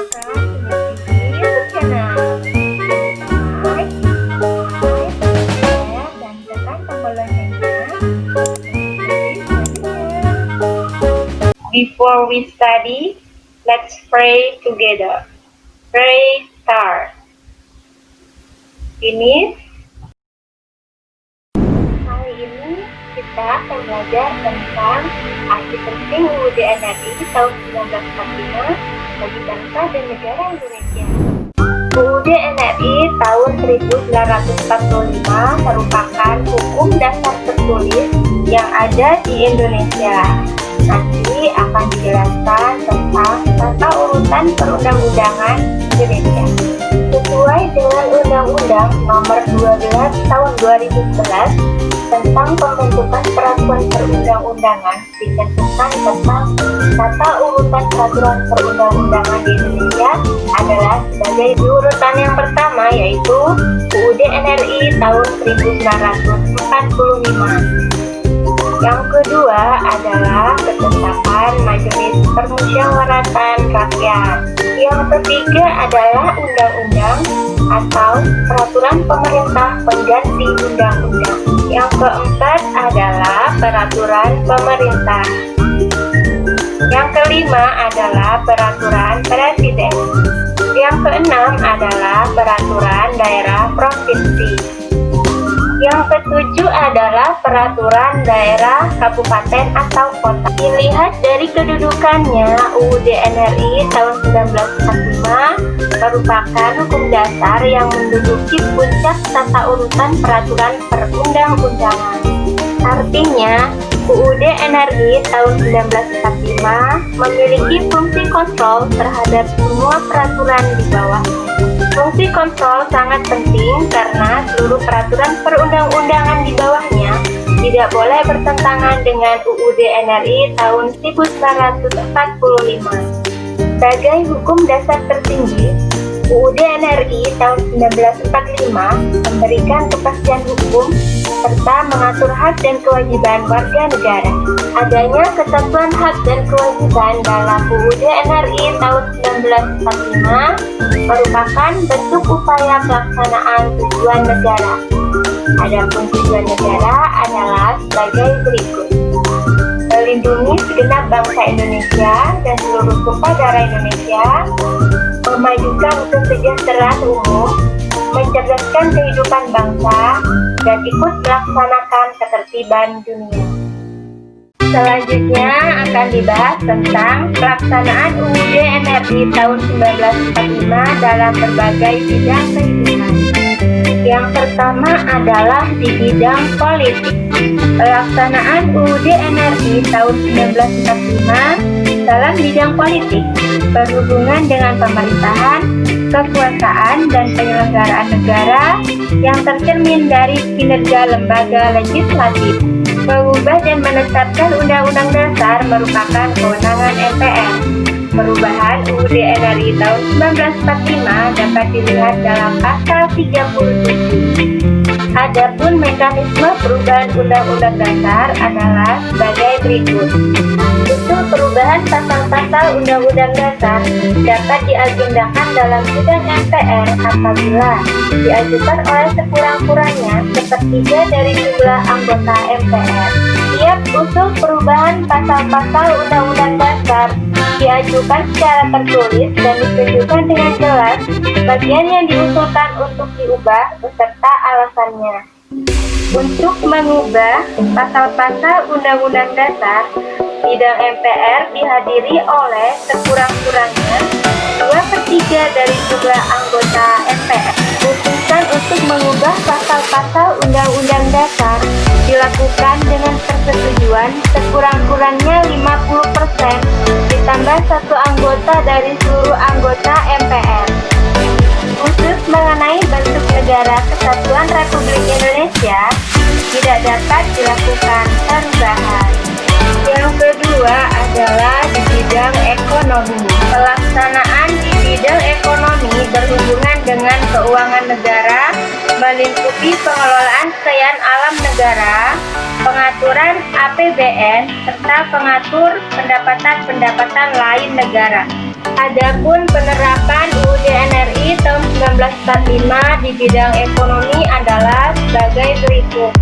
Silakan mengikuti YouTube channel. Like, share, dan tekan tombol loncengnya untuk mengikuti selanjutnya. Before we study, let's pray together. Pray start. Finish. Hari ini kita akan belajar tentang arti penting UUD NRI tahun 1945 bagi bangsa dan negara Indonesia. UUD NRI tahun 1945 merupakan hukum dasar tertulis yang ada di Indonesia. Nanti akan dijelaskan tentang tata urutan perundang-undangan Indonesia. Sesuai dengan Undang-Undang Nomor 12 Tahun 2011 tentang pembentukan peraturan perundang-undangan, dicantumkan tentang tata urutan peraturan perundang-undangan di Indonesia adalah sebagai urutan yang pertama, yaitu UUD NRI tahun 1945. Yang kedua adalah ketetapan Majelis Permusyawaratan Rakyat. Yang ketiga adalah undang-undang atau peraturan pemerintah pengganti undang-undang. Yang keempat adalah peraturan pemerintah. Yang kelima adalah peraturan presiden. Yang keenam adalah peraturan daerah provinsi. Yang ketujuh adalah peraturan daerah, kabupaten, atau kota. Dilihat dari kedudukannya, UUD NRI tahun 1945 merupakan hukum dasar yang menduduki puncak tata urutan peraturan perundang-undangan. Artinya, UUD NRI tahun 1945 memiliki fungsi kontrol terhadap semua peraturan di bawah. Fungsi kontrol sangat penting karena seluruh peraturan perundang-undangan di bawahnya tidak boleh bertentangan dengan UUD NRI tahun 1945. Sebagai hukum dasar tertinggi, UUD NRI tahun 1945 memberikan kepastian hukum serta mengatur hak dan kewajiban warga negara. Adanya kesatuan hak dan kewajiban dalam UUD NRI tahun 1945 merupakan bentuk upaya pelaksanaan tujuan negara. Adapun tujuan negara adalah sebagai berikut: melindungi segenap bangsa Indonesia dan seluruh tumpah darah Indonesia, memajukan kesejahteraan umum, mencerdaskan kehidupan bangsa, dan ikut melaksanakan ketertiban dunia. Selanjutnya akan dibahas tentang pelaksanaan UUD NRI tahun 1945 dalam berbagai bidang kehidupan. Yang pertama adalah di bidang politik. Pelaksanaan UUD NRI tahun 1945 dalam bidang politik berhubungan dengan pemerintahan, kekuasaan, dan penyelenggaraan negara yang tercermin dari kinerja lembaga legislatif. Mengubah dan menetapkan Undang-Undang Dasar merupakan kewenangan MPR. Perubahan UUD NRI tahun 1945 dapat dilihat dalam pasal 37. Adapun mekanisme perubahan Undang-Undang Dasar adalah sebagai berikut. Usul perubahan pasal-pasal Undang-Undang Dasar dapat diagendakan dalam sidang MPR apabila diajukan oleh sekurang-kurangnya sepertiga dari jumlah anggota MPR. Tiap usul perubahan pasal-pasal Undang-Undang Dasar diajukan secara tertulis dan ditunjukkan dengan jelas bagian yang diusulkan untuk diubah beserta alasannya. Untuk mengubah pasal-pasal Undang-Undang Dasar, sidang MPR dihadiri oleh sekurang-kurangnya 2/3 dari jumlah anggota MPR. Putusan untuk mengubah pasal-pasal Undang-Undang Dasar dilakukan dengan persetujuan sekurang-kurangnya 50% ditambah 1 anggota dari seluruh anggota MPR. Khusus mengenai bentuk negara Kesatuan Republik Indonesia tidak dapat dilakukan perubahan. Yang kedua adalah di bidang ekonomi. Pelaksanaan di bidang ekonomi berhubungan dengan keuangan negara, melingkupi pengelolaan kekayaan alam negara, pengaturan APBN, serta pengatur pendapatan-pendapatan lain negara. Adapun penerapan UUD NRI tahun 1945 di bidang ekonomi adalah sebagai berikut.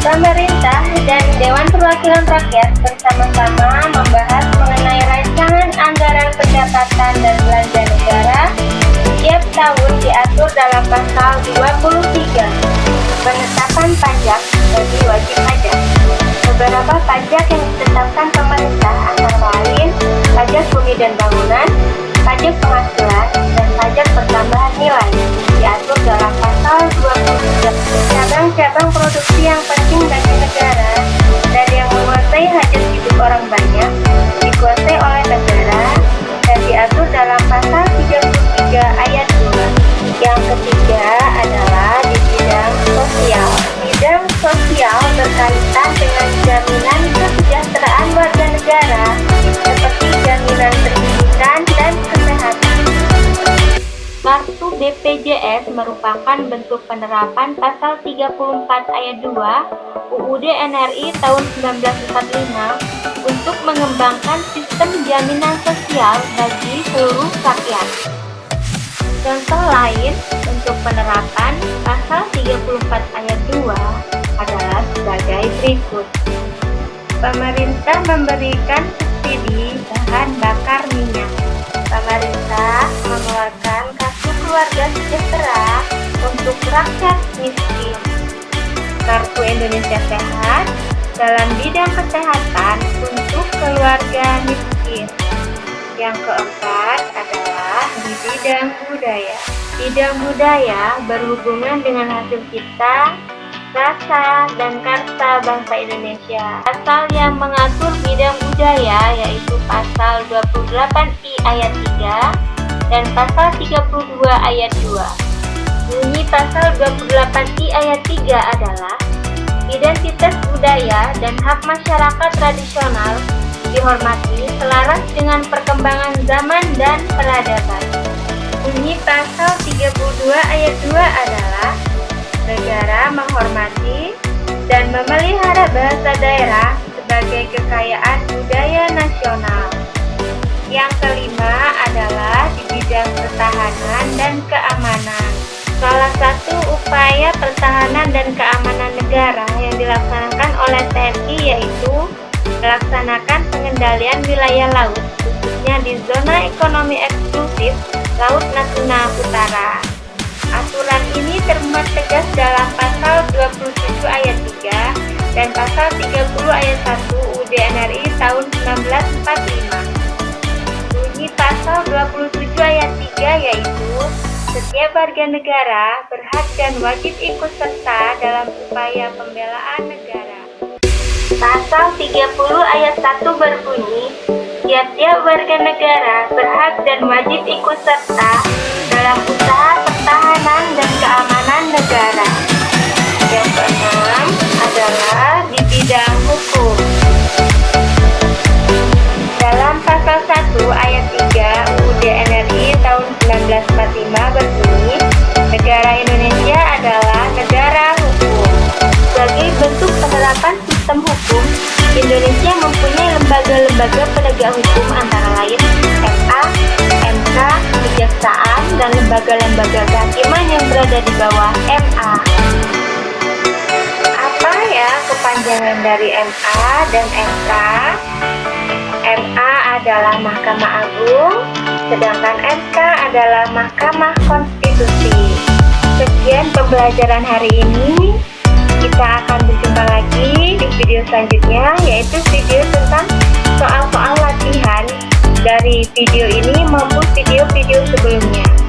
Pemerintah dan Dewan Perwakilan Rakyat bersama-sama membahas mengenai rancangan anggaran pendapatan dan belanja negara setiap tahun diatur dalam pasal 23, penetapan pajak bagi wajib pajak. Beberapa pajak yang ditetapkan pemerintah antara lain pajak bumi dan bangunan, pajak penghasilan, dan pajak pertambahan nilai diatur dalam pasal 23. Cabang-cabang produksi yang penting bagi negara dan yang menguasai hajat hidup orang banyak dikuasai oleh negara dan diatur dalam pasal 33 ayat 2. Yang ketiga adalah di bidang sosial. Bidang sosial berkaitan dengan jaminan kesejahteraan warga negara seperti jaminan pendidikan dan kesehatan. Kartu BPJS merupakan bentuk penerapan pasal 34 ayat 2 UUD NRI tahun 1945 untuk mengembangkan sistem jaminan sosial bagi seluruh rakyat. Contoh lain untuk penerapan pasal 34 ayat 2 adalah sebagai berikut. Pemerintah memberikan subsidi bahan bakar minyak. Pemerintah mengeluarkan kartu keluarga sejahtera untuk rakyat miskin. Kartu Indonesia Sehat dalam bidang kesehatan untuk keluarga miskin. Yang keempat adalah di bidang budaya. Bidang budaya berhubungan dengan hasil cipta, rasa, dan karsa bangsa Indonesia. Pasal yang mengatur bidang budaya yaitu pasal 28I ayat 3 dan pasal 32 ayat 2. Bunyi pasal 28I ayat 3 adalah identitas budaya dan hak masyarakat tradisional dihormati selaras dengan perkembangan zaman dan peradaban. Bunyi pasal 32 ayat 2 adalah negara menghormati dan memelihara bahasa daerah sebagai kekayaan budaya nasional. Yang kelima adalah di bidang pertahanan dan keamanan. Salah satu upaya pertahanan dan keamanan negara yang dilaksanakan oleh TNI yaitu melaksanakan pengendalian wilayah laut, khususnya di zona ekonomi eksklusif Laut Natuna Utara. Aturan ini termuat tegas dalam pasal 27 ayat 3 dan pasal 30 ayat 1 UUD NRI tahun 1945. Bunyi pasal 27 ayat 3 yaitu setiap warga negara berhak dan wajib ikut serta dalam upaya pembelaan negara. Pasal 30 ayat 1 berbunyi, tiap-tiap warga negara berhak dan wajib ikut serta dalam usaha pertahanan dan keamanan negara. Yang keenam adalah di bidang hukum. Dalam pasal 1 ayat 3 UUD NRI tahun 1945 berbunyi, negara Indonesia adalah negara hukum. Sebagai bentuk penerapan sistem hukum, Indonesia mempunyai lembaga-lembaga penegak hukum antara lain MA, MK, Kejaksaan, dan lembaga-lembaga kehakiman yang berada di bawah MA. Apa ya kepanjangan dari MA dan MK? MA adalah Mahkamah Agung, sedangkan MK adalah Mahkamah Konstitusi. Sekian pembelajaran hari ini. Kita akan berjumpa lagi di video selanjutnya, yaitu video tentang soal-soal latihan dari video ini maupun video-video sebelumnya.